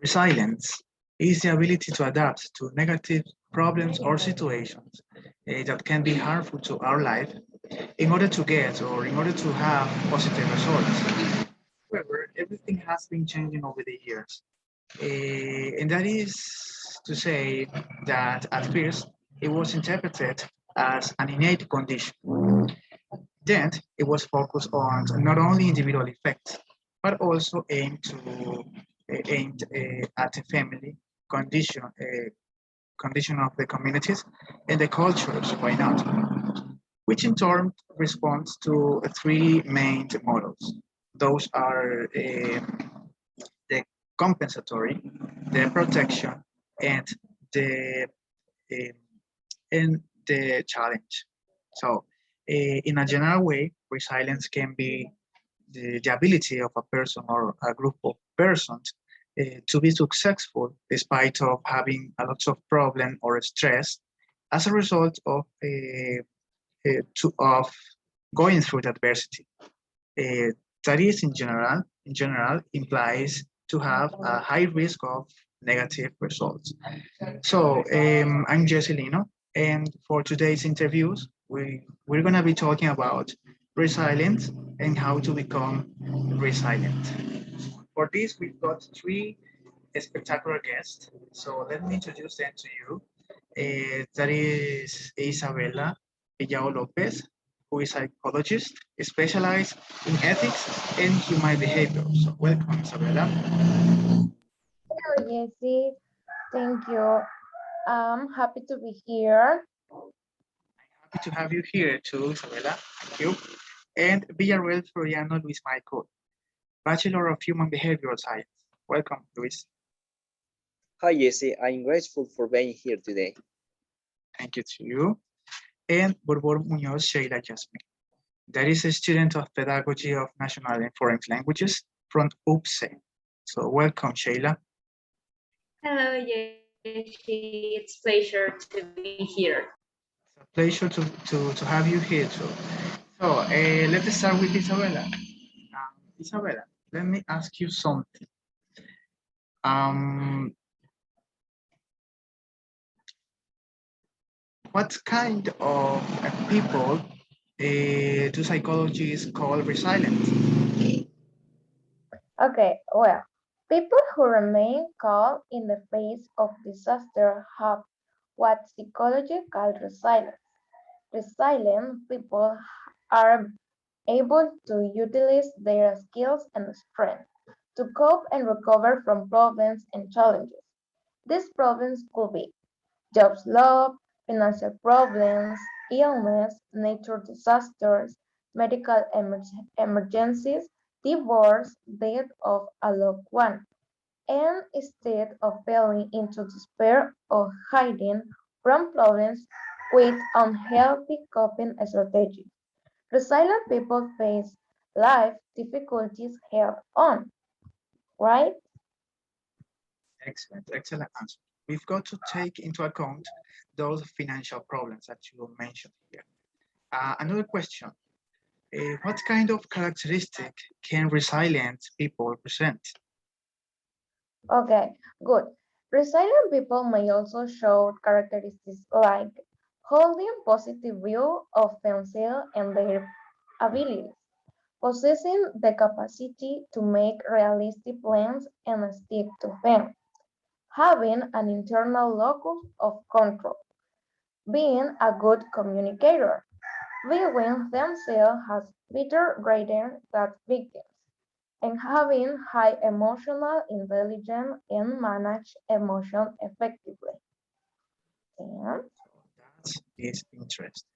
Resilience is the ability to adapt to negative problems or situations that can be harmful to our life in order to get or in order to have positive results. However, everything has been changing over the years. And that is to say that at first it was interpreted as an innate condition. Then it was focused on not only individual effects, but also aimed at the family condition of the communities and the cultures, why not? Which in turn responds to three main models. Those are the compensatory, the protection, and the uh, the challenge. So, in a general way, resilience can be the ability of a person or a group of persons to be successful despite of having a lot of problem or stress as a result of going through the adversity. That is in general implies to have a high risk of negative results. So I'm Jesse Lino, and for today's interviews, we're gonna be talking about resilience and how to become resilient. For this, we've got three spectacular guests. So let me introduce them to you. That is Isabella Villao Lopez, who is a psychologist specialized in ethics and human behavior. So welcome, Isabella. Hello, Jesse. Thank you. I'm happy to be here. Happy to have you here too, Isabella. Thank you. And Villarreal Floriano Luis Michael, Bachelor of Human Behavioral Science. Welcome, Luis. Hi, Jesse. I'm grateful for being here today. Thank you to you. And Borbor Munoz Sheila Jasmine. That is a student of Pedagogy of National and Foreign Languages from UPSE. So welcome, Sheila. Hello, Jesse. It's a pleasure to be here. It's a pleasure to have you here too. So let's start with Isabella. Isabella, let me ask you something. What kind of people do psychologists call resilient? Okay, well, people who remain calm in the face of disaster have what psychology calls resilience. Resilient people are able to utilize their skills and strength to cope and recover from problems and challenges. These problems could be job loss, financial problems, illness, nature disasters, medical emergencies, divorce, death of a loved one, and instead of falling into despair or hiding from problems with unhealthy coping strategies. Resilient people face life difficulties head on, right? Excellent, excellent answer. We've got to take into account those financial problems that you mentioned here. Another question, what kind of characteristic can resilient people present? Okay, good. Resilient people may also show characteristics like holding positive view of themselves and their abilities, possessing the capacity to make realistic plans and stick to them, having an internal locus of control, being a good communicator, viewing themselves as better greater than victims, and having high emotional intelligence and manage emotion effectively. And That is interesting.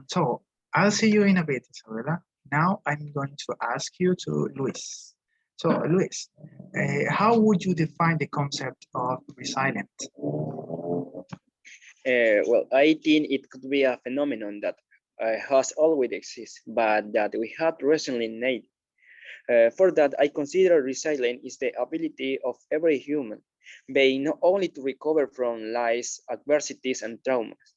So I'll see you in a bit, Isabella. Now I'm going to ask you to Luis. So Luis, how would you define the concept of resilient? Well, I think it could be a phenomenon that has always existed, but that we have recently named. For that, I consider resilience is the ability of every human being not only to recover from life's adversities and traumas,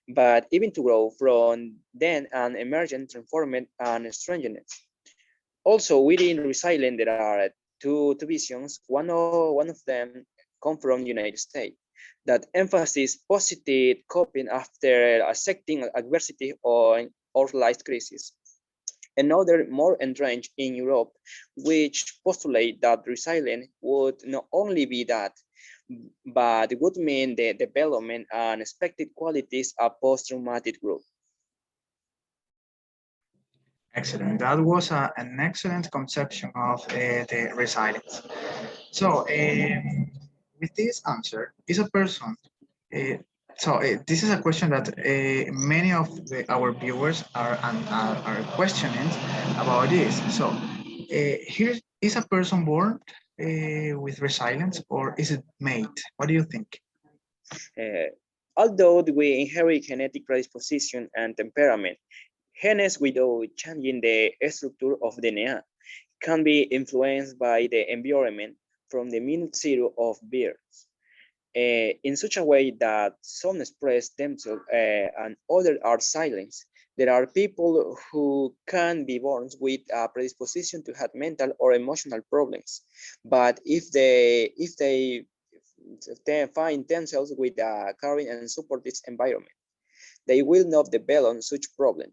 but even to grow from them and emerge transformed and strengthened. Also, within resilience, there are two visions. One of them come from the United States that emphasizes positive coping after accepting adversity or life crisis. Another more entrenched in Europe, which postulate that resilience would not only be that, but would mean the development and expected qualities of post-traumatic growth. Excellent. That was an excellent conception of the resilience. So, with this answer, is a person. Uh, this is a question that many of our viewers are questioning about this. So, here is a person born with resilience, or is it made? What do you think? Uh, Although we inherit genetic predisposition and temperament, genes without changing the structure of DNA can be influenced by the environment from the minute zero of birth. In such a way that some express themselves and others are silenced. There are people who can be born with a predisposition to have mental or emotional problems, but if they find themselves with a caring and supportive environment, they will not develop such problem.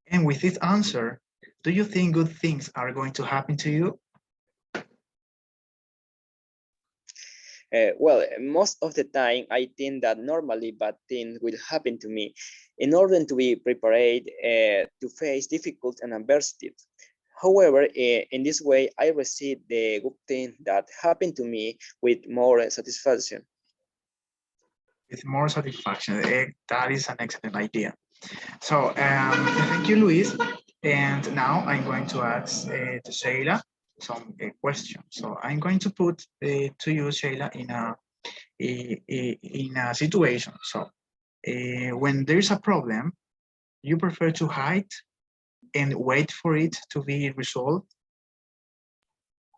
And with this answer, do you think good things are going to happen to you? Well, most of the time, I think that normally bad things will happen to me in order to be prepared to face difficult and adversity. However, in this way, I receive the good things that happen to me with more satisfaction. With more satisfaction. That is an excellent idea. So thank you, Luis. And now I'm going to ask to Sheila some questions. So I'm going to put to you, Sheila, in a situation. So when there's a problem, you prefer to hide and wait for it to be resolved?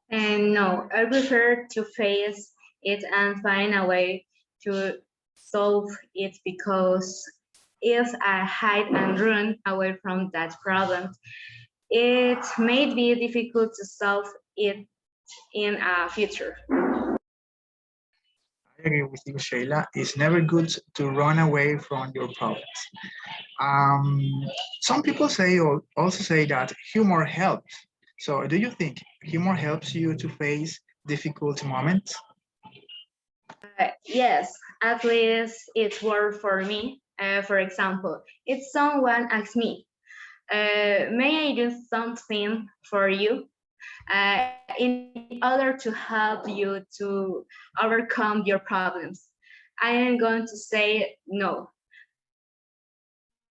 And no, I prefer to face it and find a way to solve it, because if I hide and run away from that problem, it may be difficult to solve it in a future. I agree with you, Sheila. It's never good to run away from your problems. Um, some people also say that humor helps. So do you think humor helps you to face difficult moments? Yes, at least it's worked for me. For example, if someone asks me, may I do something for you? In order to help you to overcome your problems, I am going to say no,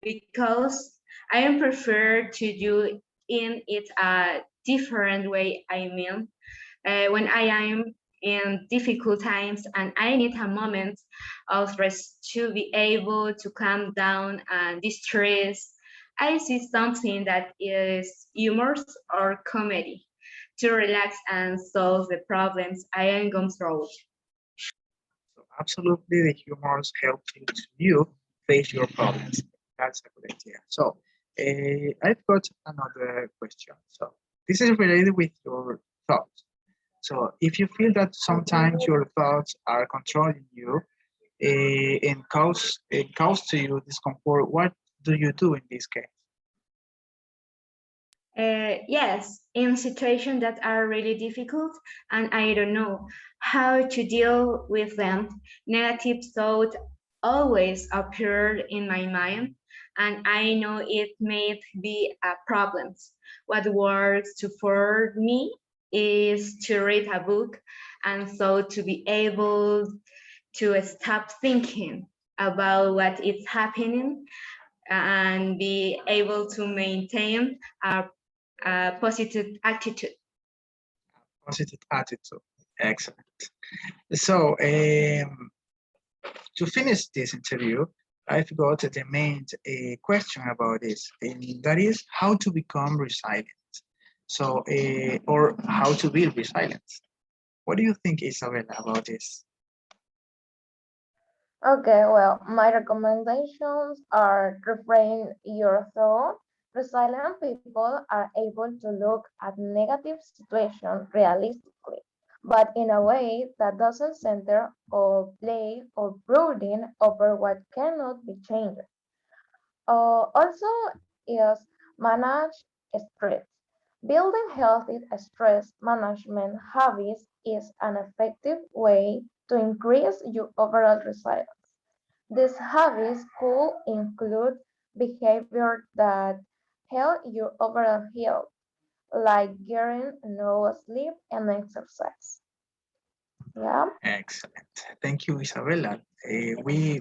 because I am prefer to do in it a different way. I mean, when I am in difficult times and I need a moment of rest to be able to calm down and distress, I see something that is humor or comedy to relax and solve the problems I am going through. So absolutely, the humors help you face your problems. That's a good idea. So I've got another question. So this is related with your thoughts. So if you feel that sometimes your thoughts are controlling you and cause to you discomfort, what do you do in this case? Yes, in situations that are really difficult and I don't know how to deal with them, negative thoughts always appear in my mind, and I know it may be a problem. What works for me is to read a book, and so to be able to stop thinking about what is happening and be able to maintain a positive attitude. Positive attitude. Excellent. So to finish this interview, I've got the main question about this, and that is how to become resilient. So, or how to be resilient. What do you think, Isabella, about this? Okay, well, my recommendations are refrain your thought Resilient people are able to look at negative situations realistically, but in a way that doesn't center or blame or brooding over what cannot be changed. Also is manage stress. Building healthy stress management habits is an effective way to increase your overall resilience. These habits could include behavior that help your overall health, like getting enough sleep and exercise. Yeah. Excellent. Thank you, Isabella. We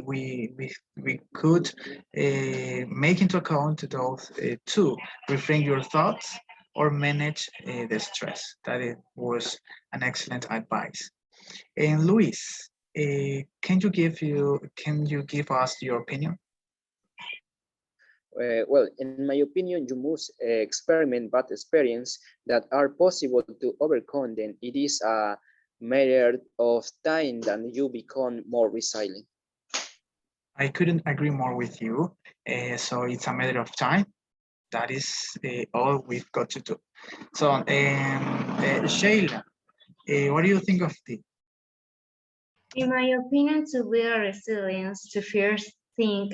could make into account those two, refrain your thoughts or manage the stress. That it was an excellent advice. And Luis, can you give us your opinion? Well, in my opinion, you must experiment bad experience that are possible to overcome. Then it is a matter of time that you become more resilient. I couldn't agree more with you. So it's a matter of time. That is all we've got to do. So, Sheila, what do you think of this? In my opinion, to build resilience, to first think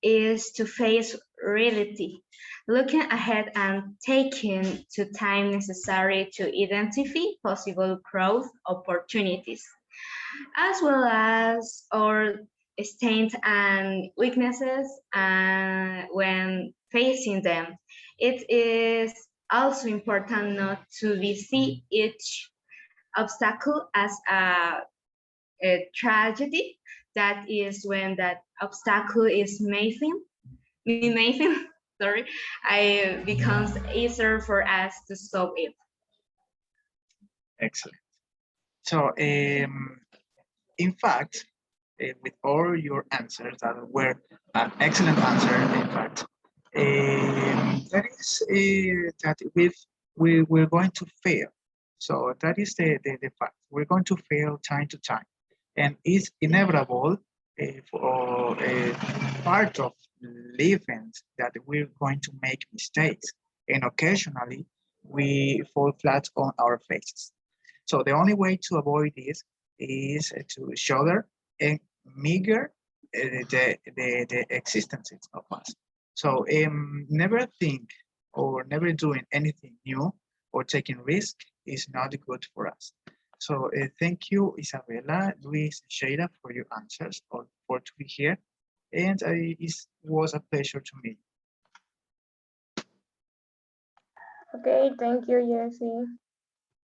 is to face reality, looking ahead and taking the time necessary to identify possible growth opportunities, as well as our strengths and weaknesses when facing them. It is also important not to see each obstacle as a tragedy. That is when that obstacle is amazing, sorry, it becomes easier for us to solve it. Excellent. So, in fact, with all your answers that were an excellent answer, in fact, that is that we're going to fail. So that is the fact. We're going to fail time to time, and it's inevitable for part of living that we're going to make mistakes, and occasionally we fall flat on our faces. So the only way to avoid this is to shoulder and meager the existence of us. So never think or never doing anything new or taking risk is not good for us. So thank you, Isabella, Luis, Sheila, for your answers or for to be here. And it was a pleasure to meet you. Okay, thank you, Jesse.